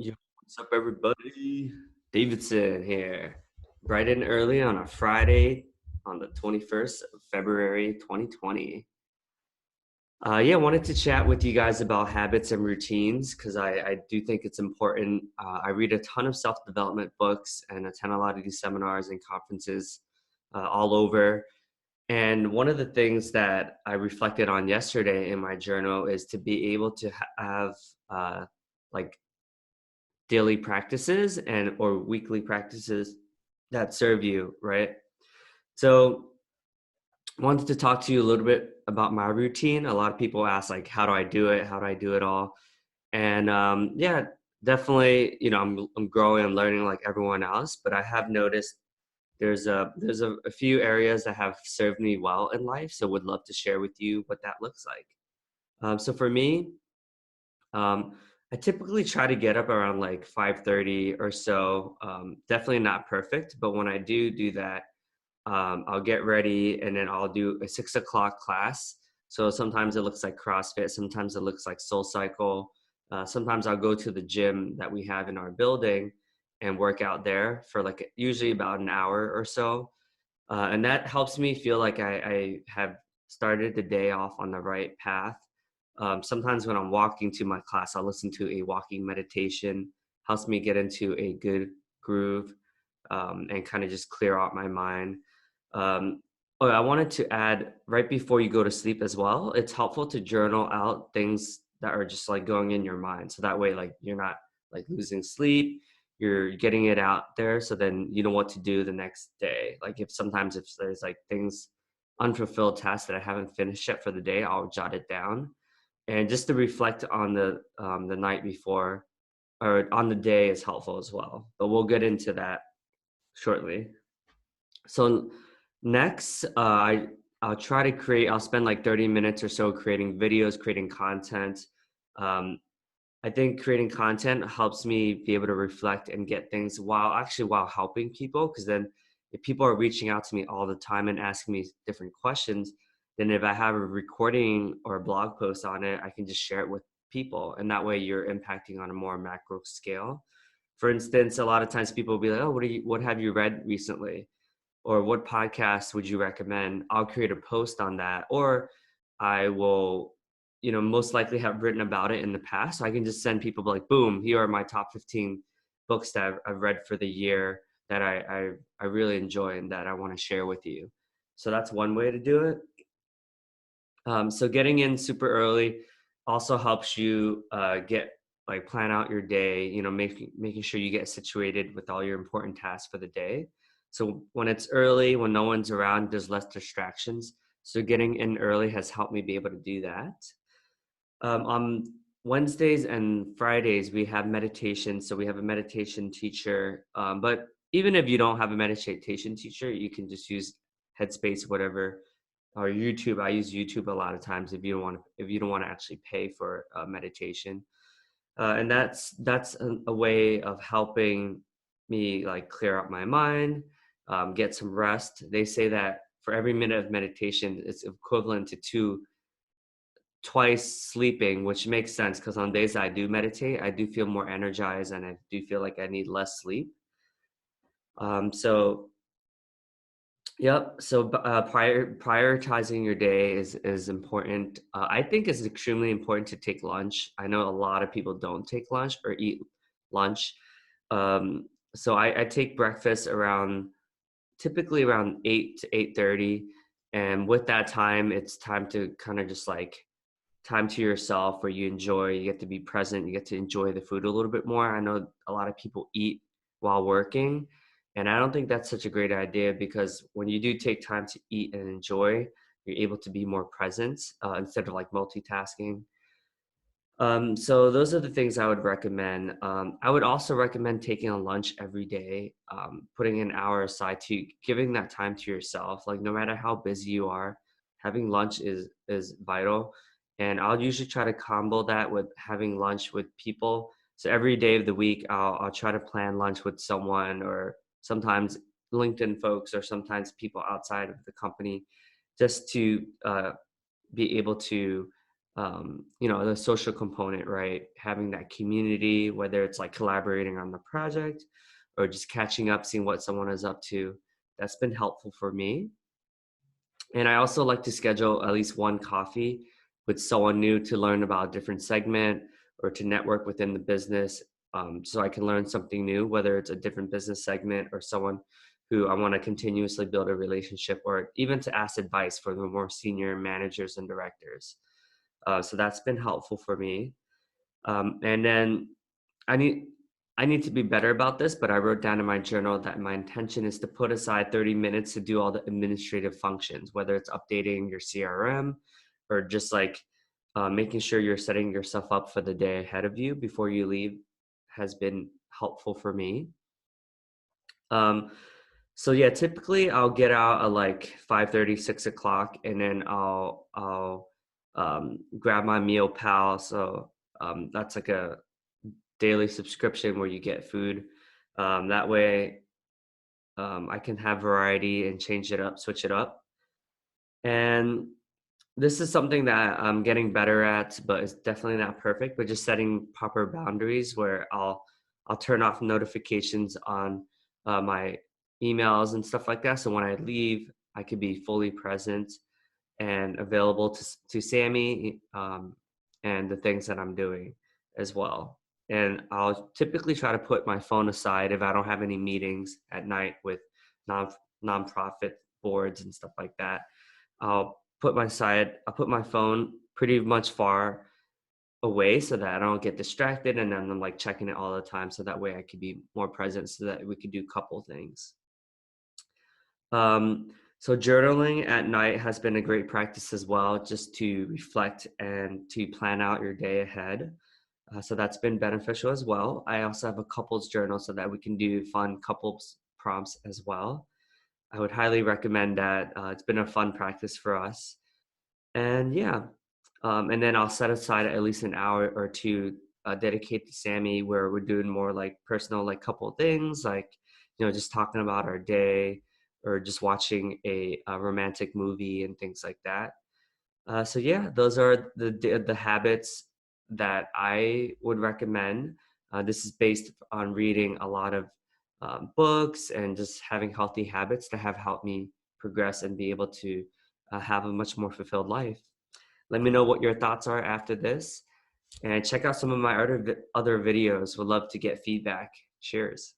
Yo, what's up, everybody? Davidson here, bright and early on a Friday on the 21st of February 2020. Yeah, wanted to chat with you guys about habits and routines because I do think it's important. I read a ton of self-development books and attend a lot of these seminars and conferences all over. And one of the things that I reflected on yesterday in my journal is to be able to have like daily practices and or weekly practices that serve you, right? So wanted to talk to you a little bit about my routine. A lot of people ask like, how do I do it? How do I do it all? And yeah, definitely, I'm growing and learning like everyone else, but I have noticed there's a few areas that have served me well in life. So would love to share with you what that looks like. So for me, Um, I typically try to get up around like 5:30 or so. Definitely not perfect, but when I do that, I'll get ready and then I'll do a 6 o'clock class. So sometimes it looks like CrossFit, sometimes it looks like Soul Cycle. Sometimes I'll go to the gym that we have in our building and work out there for like usually about an hour or so. And that helps me feel like I have started the day off on the right path. Sometimes when I'm walking to my class, I'll listen to a walking meditation, helps me get into a good groove and kind of just clear out my mind. Um, oh, I wanted to add right before you go to sleep as well, it's helpful to journal out things that are just like going in your mind. So that way, like you're not like losing sleep, you're getting it out there. So then you know what to do the next day. Like if there's like things, unfulfilled tasks that I haven't finished yet for the day, I'll jot it down and just to reflect on the night before or on the day is helpful as well. But we'll get into that shortly. So next, I'll try to create. I'll spend like 30 minutes or so creating videos, creating content. Um, I think creating content helps me be able to reflect and get things while helping people. Because then, if people are reaching out to me all the time and asking me different questions, then if I have a recording or a blog post on it, I can just share it with people, and that way you're impacting on a more macro scale. For instance, a lot of times people will be like, "Oh, what have you read recently?" or what podcast would you recommend? I'll create a post on that, or I will, most likely have written about it in the past. So I can just send people like, boom, here are my top 15 books that I've read for the year that I really enjoy and that I want to share with you. So that's one way to do it. So getting in super early also helps you get like plan out your day. Making sure you get situated with all your important tasks for the day. So when it's early, when no one's around, there's less distractions. So getting in early has helped me be able to do that. On Wednesdays and Fridays, we have meditation. So we have a meditation teacher. But even if you don't have a meditation teacher, you can just use Headspace, whatever, or YouTube. I use YouTube a lot of times if you don't want to actually pay for meditation. And that's a way of helping me like clear up my mind, get some rest. They say that for every minute of meditation, it's equivalent to two twice sleeping, which makes sense because on days that I do meditate, I do feel more energized and I do feel like I need less sleep. So yep. So prioritizing your day is important. I think it's extremely important to take lunch. I know a lot of people don't take lunch or eat lunch. So I take breakfast around typically around 8 to 8:30, and with that time, it's time to kind of just like time to yourself where you get to be present, you get to enjoy the food a little bit more. I know a lot of people eat while working, and I don't think that's such a great idea because when you do take time to eat and enjoy, you're able to be more present instead of like multitasking. So those are the things I would recommend. I would also recommend taking a lunch every day, putting an hour aside to giving that time to yourself. Like no matter how busy you are, having lunch is vital. And I'll usually try to combo that with having lunch with people. So every day of the week, I'll try to plan lunch with someone, or sometimes LinkedIn folks, or sometimes people outside of the company, just to be able to the social component, right? Having that community, whether it's like collaborating on the project or just catching up, seeing what someone is up to. That's been helpful for me. And I also like to schedule at least one coffee with someone new to learn about a different segment or to network within the business, so I can learn something new, whether it's a different business segment or someone who I want to continuously build a relationship, or even to ask advice for the more senior managers and directors. So that's been helpful for me. And then I need I need to be better about this, but I wrote down in my journal that my intention is to put aside 30 minutes to do all the administrative functions, whether it's updating your CRM or just like making sure you're setting yourself up for the day ahead of you before you leave has been helpful for me. Um, so yeah, typically I'll get out at like 5:30, 6 o'clock, and then I'll grab my meal pal. So that's like a daily subscription where you get food. That way, I can have variety and change it up, switch it up. And this is something that I'm getting better at, but it's definitely not perfect. But just setting proper boundaries where I'll turn off notifications on my emails and stuff like that. So when I leave, I could be fully present and available to Sammy, and the things that I'm doing as well. And I'll typically try to put my phone aside if I don't have any meetings at night with non nonprofit boards and stuff like that. I'll put my phone pretty much far away so that I don't get distracted, and then I'm like checking it all the time, so that way I could be more present so that we could do a couple things. So journaling at night has been a great practice as well, just to reflect and to plan out your day ahead. So that's been beneficial as well. I also have a couples journal so that we can do fun couples prompts as well. I would highly recommend that. It's been a fun practice for us. And yeah, and then I'll set aside at least an hour or two dedicate to Sammy, where we're doing more like personal, like couple things, like just talking about our day or just watching a romantic movie and things like that. So yeah, those are the habits that I would recommend. This is based on reading a lot of books and just having healthy habits that have helped me progress and be able to have a much more fulfilled life. Let me know what your thoughts are after this, and check out some of my other videos. Would love to get feedback. Cheers.